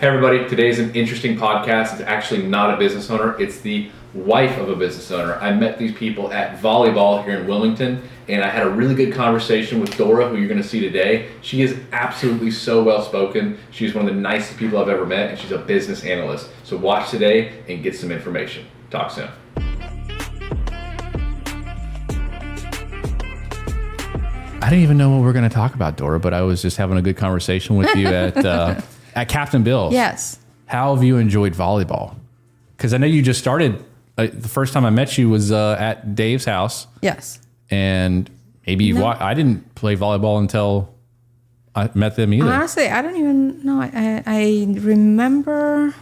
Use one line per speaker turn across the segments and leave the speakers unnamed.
Hey everybody, today's an interesting podcast. It's actually not a business owner, it's the wife of a business owner. I met these people at volleyball here in Wilmington, and I had a really good conversation with Dora, who you're going to see today. She is absolutely so well spoken. She's one of the nicest people I've ever met, and she's a business analyst. So watch today and get some information. Talk soon. I didn't even know what we were going to talk about, Dora, but I was just having a good conversation with you at Captain Bill's.
Yes.
How have you enjoyed volleyball? Because I know you just started. The first time I met you was at Dave's house.
Yes.
And maybe I didn't play volleyball until I met them either.
Honestly, I don't even know. I remember.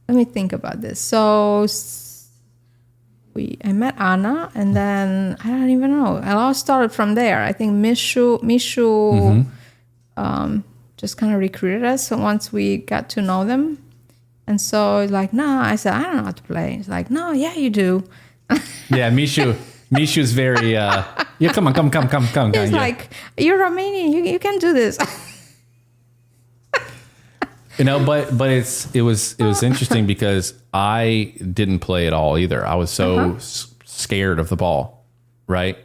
Let me think about this. So I met Anna, and then I don't even know. It all started from there. I think Mishu just kind of recruited us. So once we got to know them, and so it's like, no, I said, I don't know how to play. It's like, no, yeah, you do.
Yeah, Mishu's very, yeah, come on.
He's like, you're Romanian, you can do this.
But it was interesting because I didn't play at all either. I was so scared of the ball, right?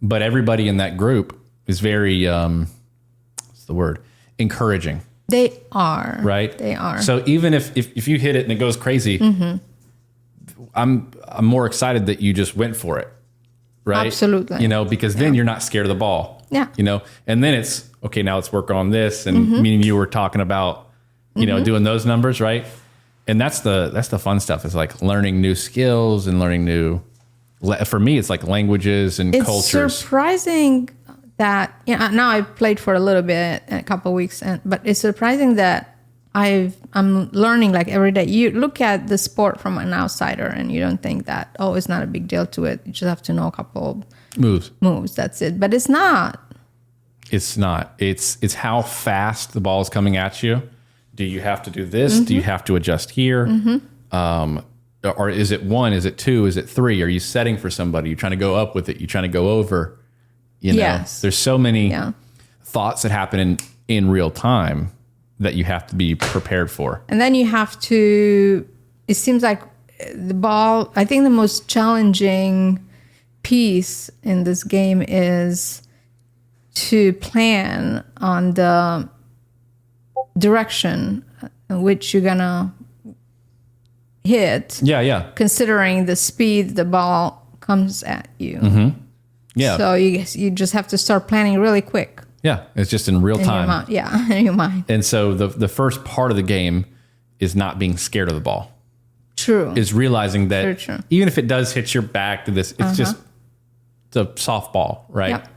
But everybody in that group is very, what's the word? Encouraging.
They are.
Right?
They are.
So even if you hit it and it goes crazy, I'm more excited that you just went for it. Right?
Absolutely.
Because then you're not scared of the ball.
Yeah.
And then it's, okay, now let's work on this. And me and you were talking about, doing those numbers, right? And that's the fun stuff. It's like learning new skills and learning new, for me, it's like languages and cultures.
It's surprising that, now I've played for a little bit, a couple of weeks, but it's surprising that I'm learning like every day. You look at the sport from an outsider and you don't think that, it's not a big deal to it. You just have to know a couple moves. That's it. But it's not.
It's not. It's how fast the ball is coming at you. Do you have to do this? Do you have to adjust here? Or is it 1? Is it 2? Is it 3? Are you setting for somebody? You're trying to go up with it. You're trying to go over.
Yes.
There's so many thoughts that happen in real time that you have to be prepared for.
And then you have to, it seems like the ball, I think the most challenging piece in this game is to plan on the direction in which you're gonna hit.
Yeah.
Considering the speed the ball comes at you. Yeah. So you just have to start planning really quick.
Yeah, it's just in real time.
In your mind.
And so the first part of the game is not being scared of the ball.
True.
Is realizing that even if it does hit your back to this, it's just it's a softball, right?
Yep.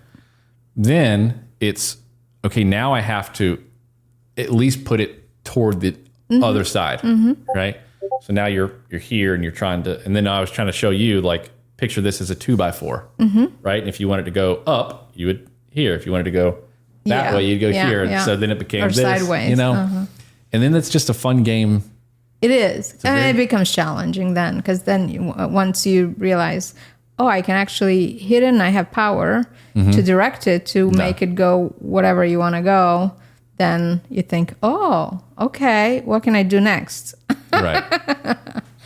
Then it's, okay, now I have to at least put it toward the other side, right? So now you're here and you're trying to, and then I was trying to show you, like, picture this as a 2x4, right? And if you wanted to go up, you would here. If you wanted to go that way, you'd go here. And so then it became
or
this,
sideways.
And then it's just a fun game.
It is. And it becomes challenging then, because then once you realize, I can actually hit it and I have power to direct it to make it go whatever you want to go, then you think, okay, what can I do next?
Right.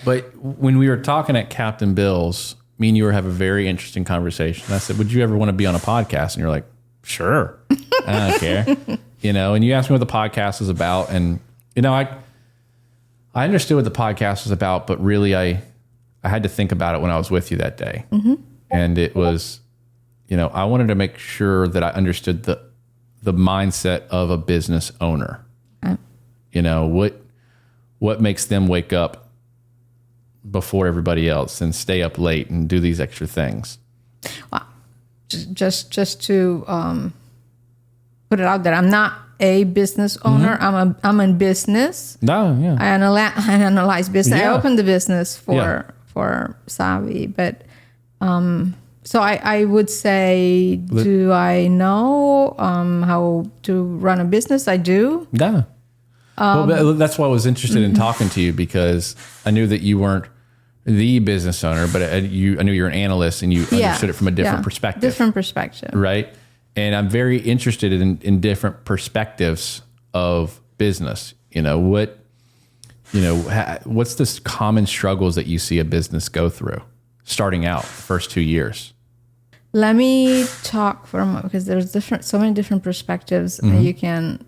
But when we were talking at Captain Bill's, me and you were having a very interesting conversation. I said, would you ever want to be on a podcast? And you're like, sure. I don't care. And you asked me what the podcast was about. And, I understood what the podcast was about, but really I had to think about it when I was with you that day. And it was, I wanted to make sure that I understood the mindset of a business owner. What makes them wake up before everybody else and stay up late and do these extra things.
Well, just to put it out there, I'm not a business owner. I'm in business.
No, yeah.
I analyze business. Yeah. I opened the business for Savy, but so I would say, do I know how to run a business? I do.
Yeah. Well, that's why I was interested in talking to you, because I knew that you weren't the business owner, but I knew you're an analyst and you understood it from a different perspective.
Different perspective.
Right. And I'm very interested in different perspectives of business. what's the common struggles that you see a business go through starting out the first 2 years?
Let me talk for a moment, because there's so many different perspectives that you can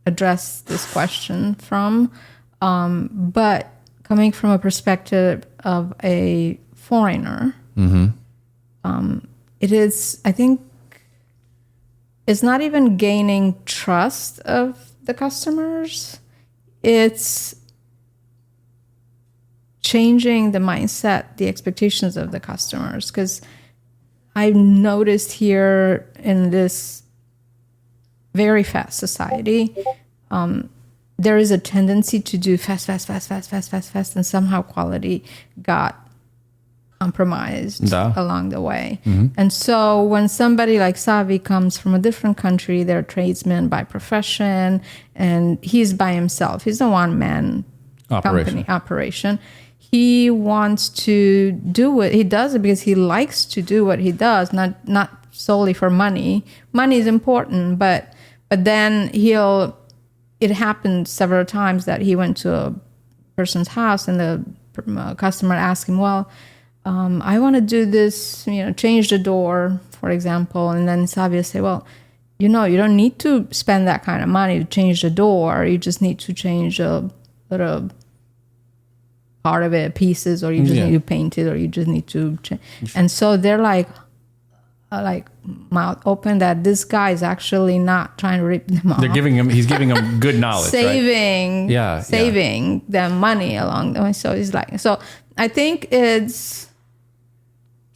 address this question from. But coming from a perspective of a foreigner, it is, I think, it's not even gaining trust of the customers. It's changing the mindset, the expectations of the customers. Because I've noticed here in this very fast society, there is a tendency to do fast, and somehow quality got compromised along the way. And so when somebody like Savy comes from a different country, they're a tradesman by profession, and he's by himself. He's a one-man company operation. He wants to do what he does it because he likes to do what he does, not solely for money. Money is important, but then it happened several times that he went to a person's house and the customer asked him, well, I want to do this, change the door, for example. And then Savy say, well, you don't need to spend that kind of money to change the door. You just need to change a little part of it, pieces, or you just need to paint it, or you just need to change. And so they're like mouth open that this guy is actually not trying to rip them off.
He's giving them good knowledge,
saving
right?
them money along the way. So I think it's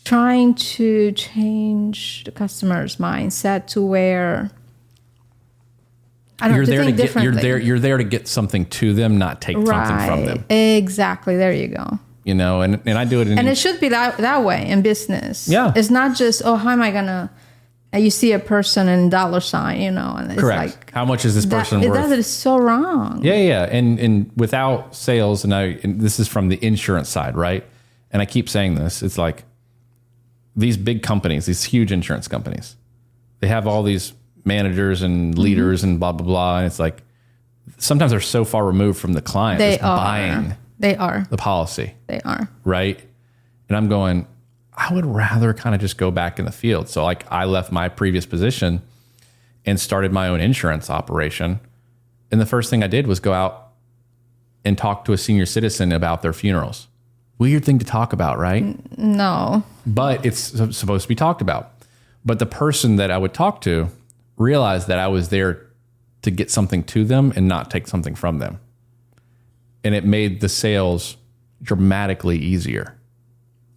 trying to change the customer's mindset to where
you're there to get something to them, not take something from them.
Exactly. There you go.
And I do it
and it should be that way in business.
Yeah.
It's not just, how am I going to, you see a person in dollar sign, and it's
correct.
Like,
how much is this person worth?
That is so wrong.
Yeah. And without sales, and this is from the insurance side, right? And I keep saying this, it's like these big companies, these huge insurance companies, they have all these managers and leaders and blah, blah, blah. And it's like, sometimes they're so far removed from the client.
They are
buying the policy.
They are.
Right. And I'm going, I would rather kind of just go back in the field. So I left my previous position and started my own insurance operation. And the first thing I did was go out and talk to a senior citizen about their funerals. Weird thing to talk about, right?
No.
But it's supposed to be talked about. But the person that I would talk to realized that I was there to get something to them and not take something from them. And it made the sales dramatically easier.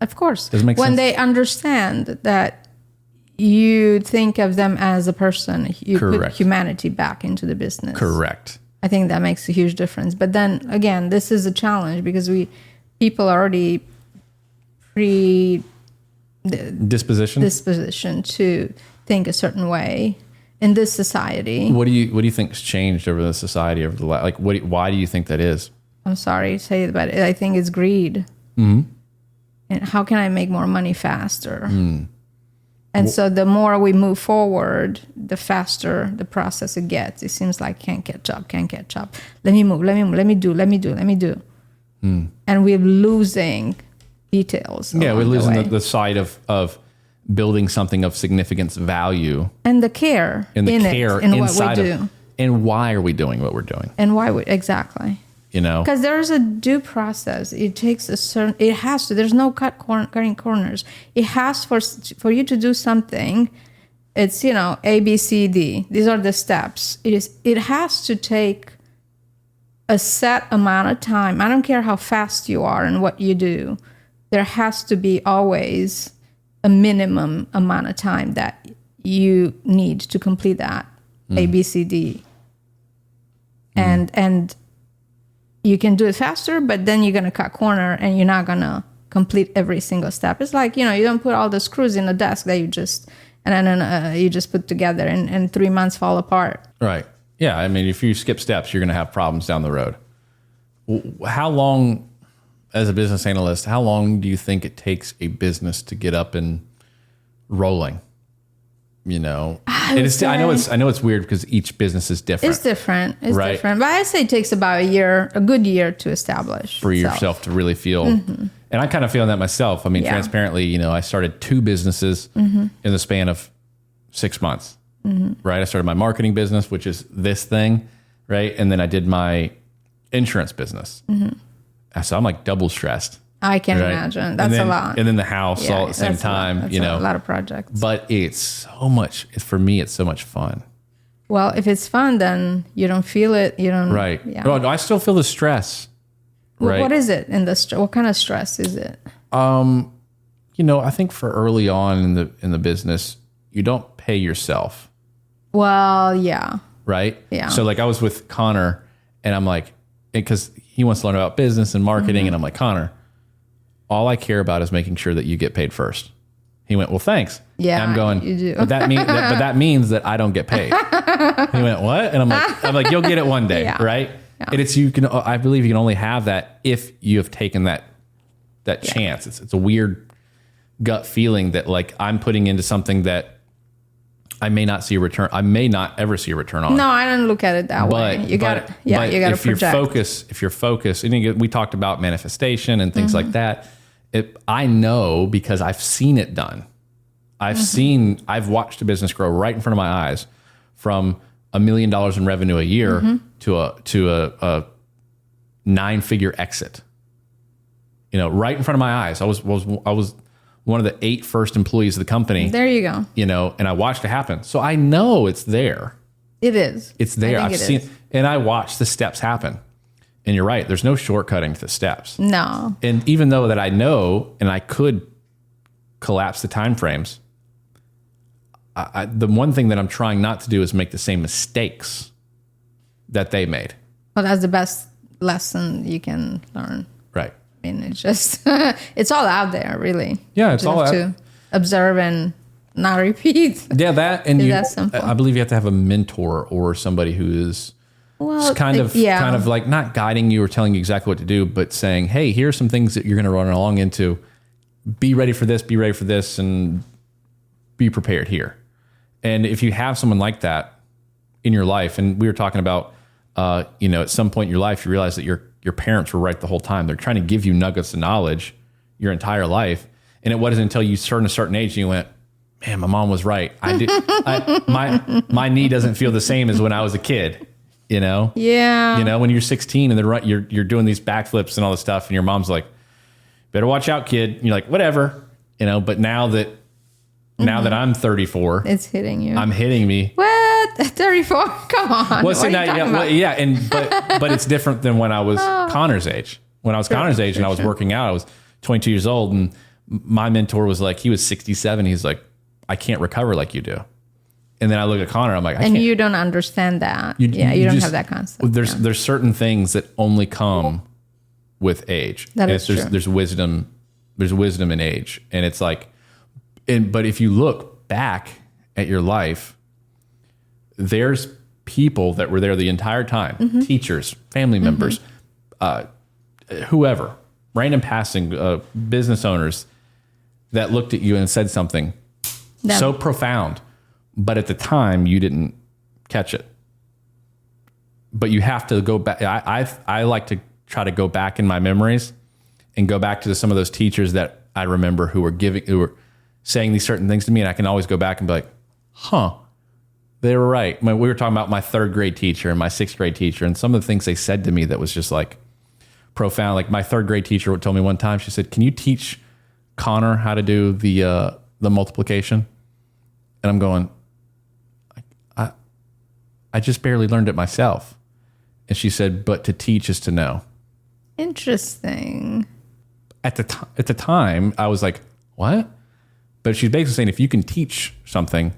Of course.
Does it make sense?
When they understand that you think of them as a person, you put humanity back into the business.
Correct.
I think that makes a huge difference. But then again, this is a challenge because people are already disposition to think a certain way in this society.
What do you think's changed over the society over the why do you think that is?
I'm sorry to say it, but I think it's greed. Mm-hmm. And how can I make more money faster? And so the more we move forward, the faster the process it gets. It seems like can't catch up. Let me move, let me do. And we're losing details.
Yeah, we're losing the sight of building something of significance value.
And the care in what we do.
And why are we doing what we're doing?
And why exactly. Because there's a due process. It takes there's no cutting corners. It has for you to do something, it's, A, B, C, D. These are the steps. It has to take a set amount of time. I don't care how fast you are and what you do. There has to be always a minimum amount of time that you need to complete that A, B, C, D. And you can do it faster, but then you're going to cut corner and you're not going to complete every single step. It's like, you don't put all the screws in the desk that you just put together and 3 months fall apart.
Right. Yeah. I mean, if you skip steps, you're going to have problems down the road. How long, as a business analyst, how long do you think it takes a business to get up and rolling? you know, I know it's weird because each business is different.
It's different. It's different. But I say it takes about a good year to establish
for yourself to really feel. And I kind of feel that myself. I mean, transparently, you know, I started 2 businesses in the span of 6 months, right? I started my marketing business, which is this thing, right? And then I did my insurance business. So I'm like double stressed.
I can imagine. That's a lot.
And then the house all at the same time,
that's
you know.
A lot of projects.
But it's so much, for me, it's so much fun.
Well, if it's fun, then you don't feel it. You don't.
Right.
Yeah.
Well, I still feel the stress. Right.
What is it in the what kind of stress is it?
You know, I think for early on in the business, you don't pay yourself.
Well, yeah.
Right?
Yeah.
So like I was with Connor and I'm like, because he wants to learn about business and marketing, and I'm like, Connor, all I care about is making sure that you get paid first. He went, well, thanks.
Yeah,
and I'm going,
you do.
but that means that I don't get paid. He went, what? And I'm like, you'll get it one day, right? Yeah. And I believe you can only have that if you have taken that chance. It's a weird gut feeling that like I'm putting into something that I may not see a return. I may not ever see a return on.
No, I don't look at it that way. You got to project.
If you're focused, and we talked about manifestation and things like that. I know because I've seen it done. I've watched a business grow right in front of my eyes from $1 million in revenue a year to a 9-figure exit. You know, right in front of my eyes. I was one of the 8 first employees of the company.
There you go.
You know, and I watched it happen. So I know it's there.
It is.
It's there. I've seen it. And I watched the steps happen. And you're right. There's no shortcutting to the steps.
No.
And even though that I know, and I could collapse the time frames, the one thing that I'm trying not to do is make the same mistakes that they made.
Well, that's the best lesson you can learn.
Right.
I mean, it's just, it's all out there, really.
Yeah, it's all out
to observe and not repeat.
Yeah, that, and
that's simple.
I believe you have to have a mentor or somebody who is kind of like not guiding you or telling you exactly what to do, but saying, hey, here are some things that you're going to run along into. Be ready for this, and be prepared here. And if you have someone like that in your life, and we were talking about, you know, at some point in your life, you realize that your parents were right the whole time. They're trying to give you nuggets of knowledge your entire life. And it wasn't until you turned a certain age and you went, man, my mom was right. My knee doesn't feel the same as when I was a kid, you know?
Yeah.
You know, when you're 16 and you're doing these backflips and all this stuff, and your mom's like, better watch out, kid. And you're like, whatever, you know, but now that I'm 34,
it's hitting you.
I'm hitting me.
What? 34? Come on.
Well, but it's different than when I was Connor's age. When I was Connor's age and I was working out, I was 22 years old, and my mentor was like, he was 67. He's like, I can't recover like you do. And then I look at Connor, I'm like,
and you don't understand that. You don't have that concept.
There's certain things that only come with age.
That is true.
There's wisdom in age. And it's like, but if you look back at your life, there's people that were there the entire time, teachers, family members, whoever, random passing, business owners that looked at you and said something so profound, but at the time you didn't catch it. But you have to go back. I like to try to go back in my memories and go back to some of those teachers that I remember who were saying these certain things to me, and I can always go back and be like, they were right. We were talking about my 3rd grade teacher and my 6th grade teacher, and some of the things they said to me that was just like profound. Like my 3rd grade teacher told me one time, she said, can you teach Connor how to do the multiplication? And I'm going, I just barely learned it myself. And she said, but to teach is to know.
Interesting.
At the time, I was like, what? But she's basically saying if you can teach something,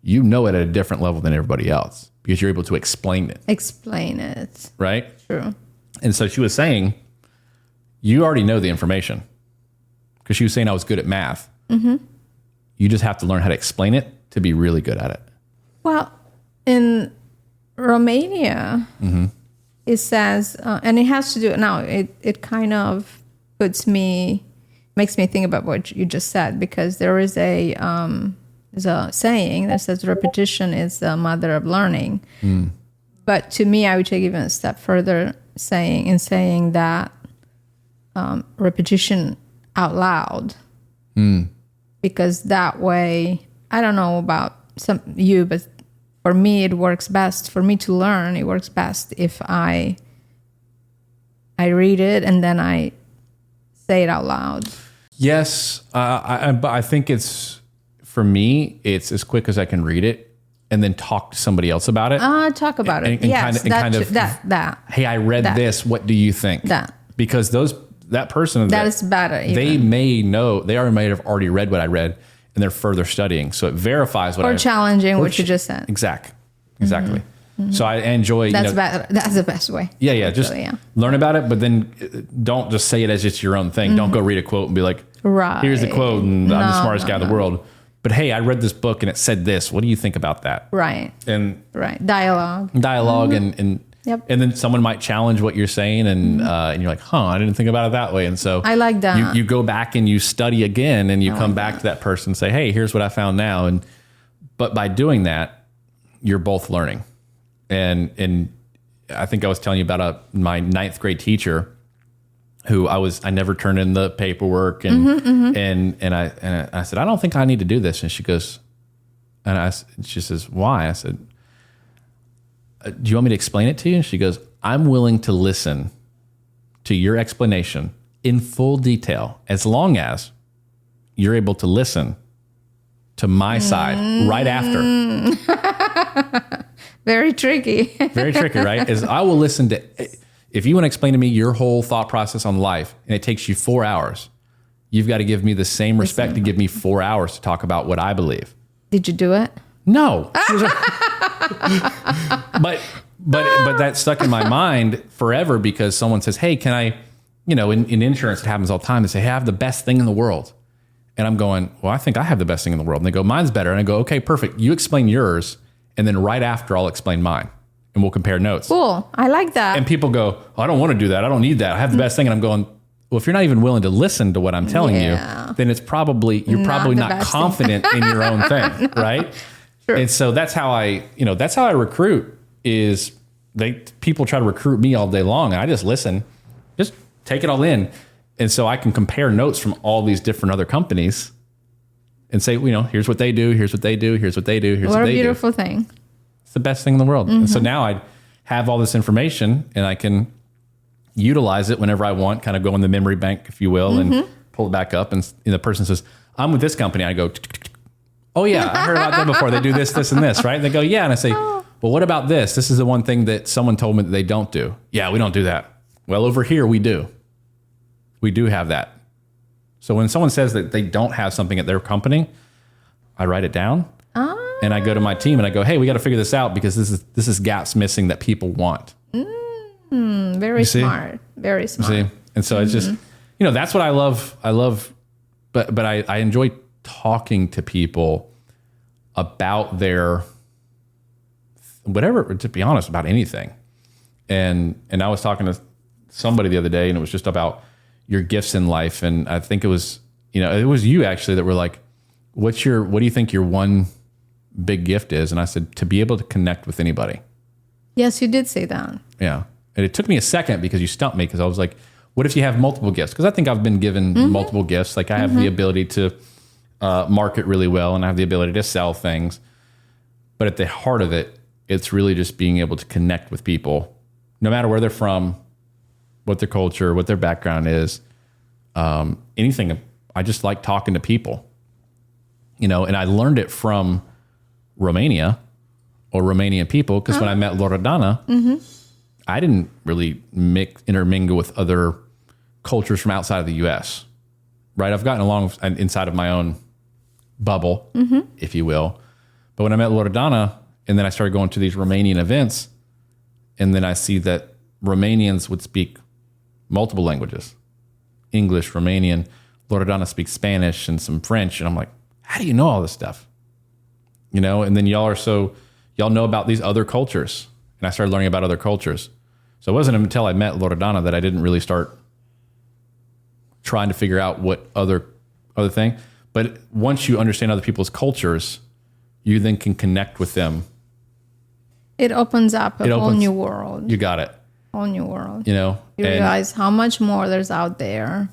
you know it at a different level than everybody else because you're able to explain it.
Explain it.
Right?
True.
And so she was saying, you already know the information because she was saying I was good at math. You just have to learn how to explain it to be really good at it. Well,
in Romania, it says, and it has to do, now it kind of makes me think about what you just said, because there is a there's a saying that says repetition is the mother of learning. But to me, I would take even a step further, saying that repetition out loud, because that way, I don't know about you, but for me, it works best. For me to learn, it works best if I read it and then I say it out loud.
Yes, I think for me, it's as quick as I can read it and then talk to somebody else about it.
Talk about it. Yes, that.
Hey, I read this. What do you think?
That.
Because that person
that is better. Even.
They may know, they may have already read what I read, and they're further studying. So it verifies what
challenging what you just said.
Exactly. Mm-hmm. So I enjoy.
That's better. That's the best way.
Yeah. Just learn about it, but then don't just say it as it's your own thing. Don't go read a quote and be like, here's the quote, and I'm the smartest guy in the world. But hey, I read this book and it said this. What do you think about that?
Right.
And
dialogue,
and then someone might challenge what you're saying, and you're like, I didn't think about it that way. And so
I like that.
You go back and you study again, and you come back to that person and say, hey, here's what I found now. But by doing that, you're both learning. And I think I was telling you about my 9th grade teacher who I never turned in the paperwork, and I said, I don't think I need to do this. And she goes, she says, why? I said, do you want me to explain it to you? And she goes, I'm willing to listen to your explanation in full detail, as long as you're able to listen to my side right after.
Very tricky.
Very tricky, right? Is I will listen to, if you want to explain to me your whole thought process on life and it takes you 4 hours, you've got to give me the same respect to give me 4 hours to talk about what I believe.
Did you do it?
No. But that stuck in my mind forever, because someone says, hey, can I, in insurance, it happens all the time. They say, hey, I have the best thing in the world. And I'm going, well, I think I have the best thing in the world. And they go, mine's better. And I go, okay, perfect. You explain yours. And then right after, I'll explain mine, and we'll compare notes.
Cool. I like that.
And people go, I don't want to do that. I don't need that. I have the best thing. And I'm going, well, if you're not even willing to listen to what I'm telling you, then it's probably, you're probably not confident in your own thing. Right.
Sure.
And so that's how I recruit, is people try to recruit me all day long. And I just listen, just take it all in. And so I can compare notes from all these different other companies and say, here's what they do, here's what they do, here's what they do, here's what they do. What a beautiful
thing.
It's the best thing in the world. Mm-hmm. And so now I have all this information, and I can utilize it whenever I want, kind of go in the memory bank, if you will, and pull it back up. And the person says, I'm with this company. I go, oh yeah, I heard about them before. They do this, this, and this, right? And they go, yeah. And I say, well, what about this? This is the one thing that someone told me that they don't do. Yeah, we don't do that. Well, over here, we do. We do have that. So when someone says that they don't have something at their company, I write it down, and I go to my team and I go, hey, we got to figure this out, because this is gaps missing that people want.
Very smart. Very smart.
See? And so it's just, that's what I love. But I enjoy talking to people about their whatever, to be honest, about anything. And I was talking to somebody the other day, and it was just about your gifts in life. And I think it was you actually that were like, what do you think your one big gift is? And I said, to be able to connect with anybody.
Yes, you did say that.
Yeah. And it took me a second, because you stumped me, because I was like, what if you have multiple gifts? Because I think I've been given multiple gifts. Like I have the ability to market really well, and I have the ability to sell things. But at the heart of it, it's really just being able to connect with people, no matter where they're from, what their culture, what their background is, anything. I just like talking to people, and I learned it from Romania, or Romanian people, because when I met Loredana, I didn't really intermingle with other cultures from outside of the U.S., right? I've gotten along inside of my own bubble, if you will. But when I met Loredana, and then I started going to these Romanian events, and then I see that Romanians would speak multiple languages, English, Romanian. Loredana speaks Spanish and some French. And I'm like, how do you know all this stuff? And then y'all know about these other cultures. And I started learning about other cultures. So it wasn't until I met Loredana that I didn't really start trying to figure out what other thing. But once you understand other people's cultures, you then can connect with them.
It opens up a whole new world.
You got it.
Whole new world.
You
realize how much more there's out there.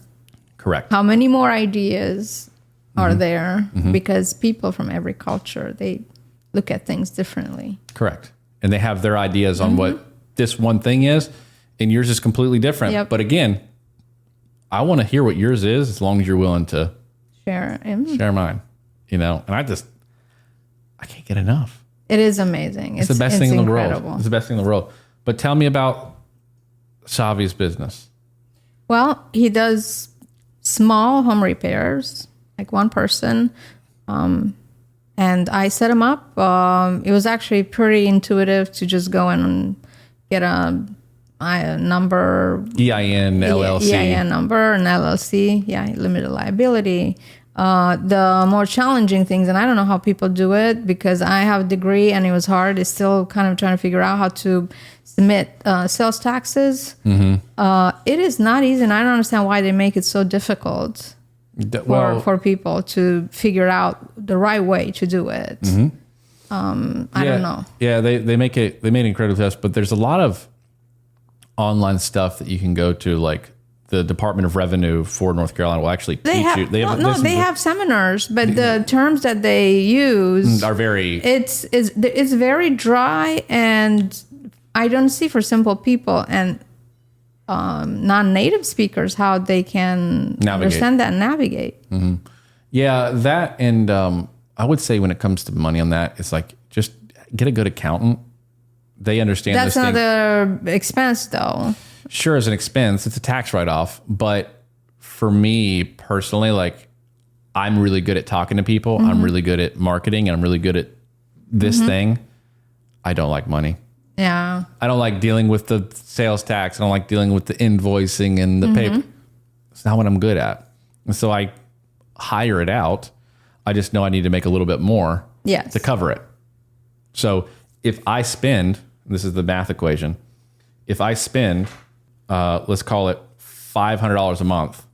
Correct.
How many more ideas are there, because people from every culture, they look at things differently.
Correct. And they have their ideas on what this one thing is, and yours is completely different.
Yep.
But again, I want to hear what yours is as long as you're willing to
share
mine, and I can't get enough.
It is amazing.
It's the best thing in the world. It's the best thing in the world. But tell me about Savy's business.
Well, he does small home repairs, like one person. And I set him up. It was actually pretty intuitive to just go in and get a number.
EIN, LLC.
EIN number, an LLC. Yeah, limited liability. The more challenging things, and I don't know how people do it because I have a degree and it was hard. It's still kind of trying to figure out how to submit sales taxes. It is not easy, and I don't understand why they make it so difficult for people to figure out the right way to do it. I don't know.
Yeah, they made it incredibly tough, but there's a lot of online stuff that you can go to, like the Department of Revenue for North Carolina will actually teach you. They
have seminars, but the terms that they use
are very.
It's very dry, and I don't see for simple people and non-native speakers how they can understand that and navigate.
Yeah, that, and I would say when it comes to money on that, it's like just get a good accountant. They understand.
That's another expense, though.
Sure, as an expense, it's a tax write-off. But for me personally, like I'm really good at talking to people. I'm really good at marketing, and I'm really good at this thing. I don't like money.
Yeah.
I don't like dealing with the sales tax. I don't like dealing with the invoicing and the paper. It's not what I'm good at. And so I hire it out. I just know I need to make a little bit more to cover it. So if I spend, this is the math equation, if I spend, let's call it $500 a month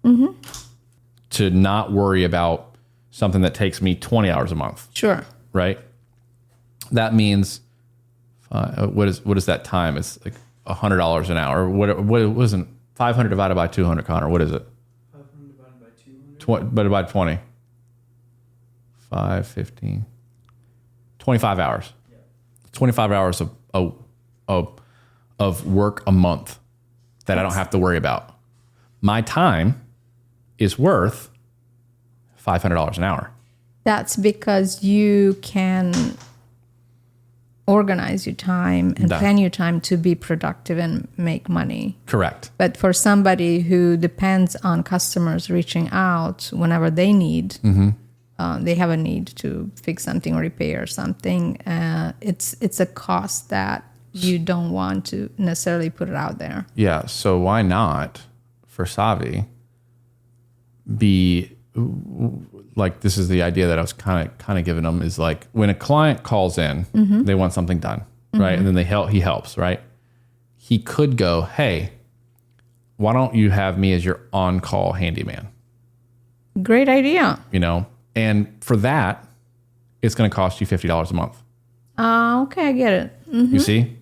to not worry about something that takes me 20 hours a month.
Sure.
Right? That means, what is that time? It's like $100 an hour. What wasn't 500 divided by 200, Connor? What is it?
500 divided by 200.
Divided by 20. 5, 15. 25 hours. Yeah. 25 hours of work a month that I don't have to worry about. My time is worth $500 an hour.
That's because you can organize your time and plan your time to be productive and make money.
Correct.
But for somebody who depends on customers reaching out whenever they need, they have a need to fix something or repair something, it's a cost that you don't want to necessarily put it out there.
Yeah, so why not, for Savy, be like, this is the idea that I was kind of giving them, is like when a client calls in, they want something done, right? And then he helps, right? He could go, hey, why don't you have me as your on-call handyman?
Great idea.
And for that, it's going to cost you $50 a month.
Okay, I get it.
You see?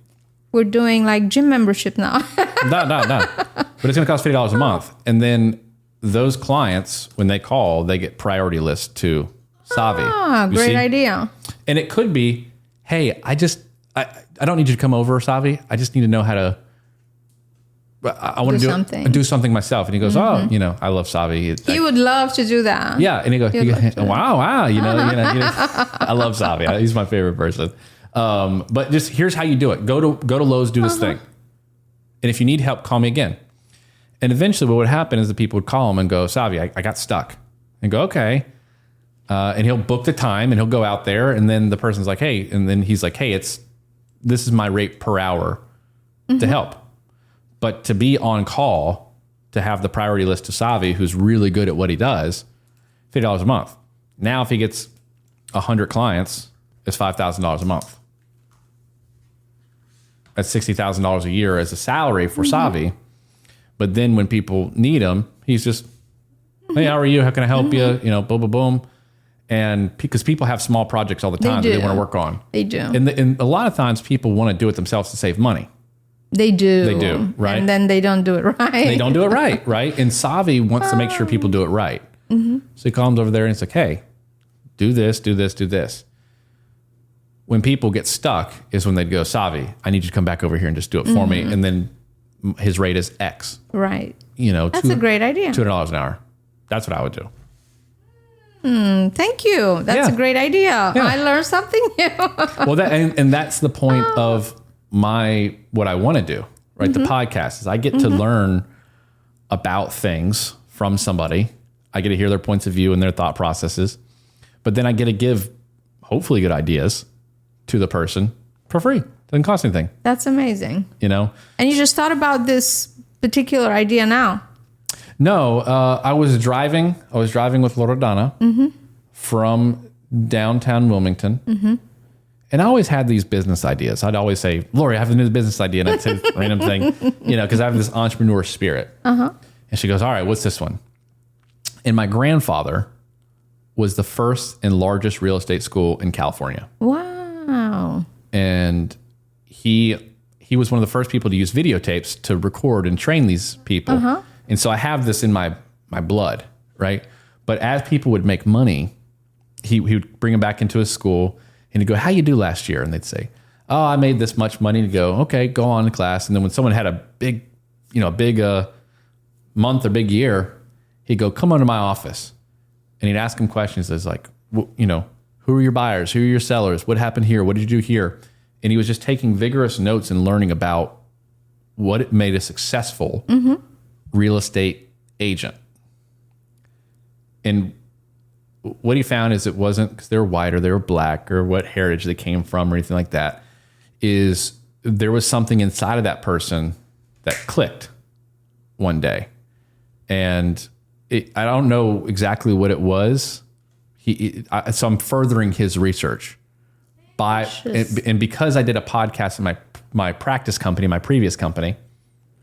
We're doing like gym membership now.
No. But it's going to cost $50 a month. And then those clients, when they call, they get priority list to Savy.
Great idea.
And it could be, hey, I don't need you to come over, Savy. I just need to know how to, I want to do something myself. And he goes, I love Savy.
He would love to do that.
Yeah. And he goes, wow. I love Savy. He's my favorite person. But just here's how you do it. Go to Lowe's, do this thing. And if you need help, call me again. And eventually what would happen is the people would call him and go, Savy, I got stuck. And go, okay. And he'll book the time and he'll go out there. And then the person's like, hey, and then he's like, hey, this is my rate per hour to help. But to be on call, to have the priority list to Savy, who's really good at what he does, $50 a month. Now, if he gets 100 clients, it's $5,000 a month. That's $60,000 a year as a salary for Savy. But then when people need him, he's just, hey, how are you? How can I help you? Boom, boom, boom. And because people have small projects all the time that they want to work on.
They do.
And a lot of times people want to do it themselves to save money.
They do.
They do, right?
And then they don't do it right.
They don't do it right, right? And Savy wants to make sure people do it right. So he comes over there and it's like, hey, do this, do this, do this. When people get stuck is when they'd go, Savy, I need you to come back over here and just do it for me. And then his rate is X.
Right.
You know,
That's a great idea.
$200 an hour. That's what I would do.
Thank you. That's a great idea.
Yeah.
I learned something new.
Well, and that's the point of what I want to do, right? The podcast is I get to learn about things from somebody. I get to hear their points of view and their thought processes, but then I get to give hopefully good ideas to the person for free. Doesn't cost anything.
That's amazing.
You know?
And you just thought about this particular idea now?
No, I was driving with Loredana from downtown Wilmington. And I always had these business ideas. I'd always say, Lori, I have a new business idea. And I'd say a random thing, you know, because I have this entrepreneur spirit. And she goes, all right, what's this one? And my grandfather was the first and largest real estate school in California.
Wow.
And he was one of the first people to use videotapes to record and train these people. And so I have this in my blood, right? But as people would make money, he would bring them back into his school and he'd go, how you do last year? And they'd say, oh, I made this much money. To go, okay, go on to class. And then when someone had a big month or big year, he'd go, come on to my office. And he'd ask him questions as like, you know, who are your buyers? Who are your sellers? What happened here? What did you do here? And he was just taking vigorous notes and learning about what made a successful real estate agent. And what he found is it wasn't because they were white or they were black or what heritage they came from or anything like that, is there was something inside of that person that clicked one day. And I don't know exactly what it was. So I'm furthering his research and because I did a podcast in my practice company, my previous company,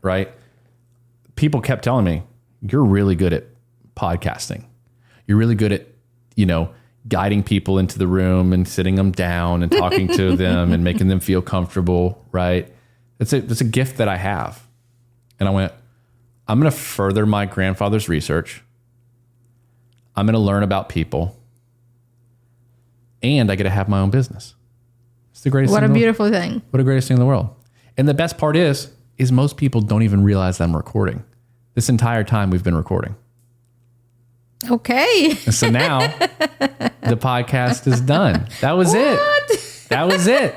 right? People kept telling me, you're really good at podcasting. You're really good at, you know, guiding people into the room and sitting them down and talking to them and making them feel comfortable, right? It's a gift that I have. And I went, I'm going to further my grandfather's research. I'm going to learn about people. And I get to have my own business. It's the greatest thing.
What a beautiful thing.
What a greatest thing in the world. And the best part is most people don't even realize that I'm recording. This entire time we've been recording.
Okay.
And so now the podcast is done. That was it. That was it.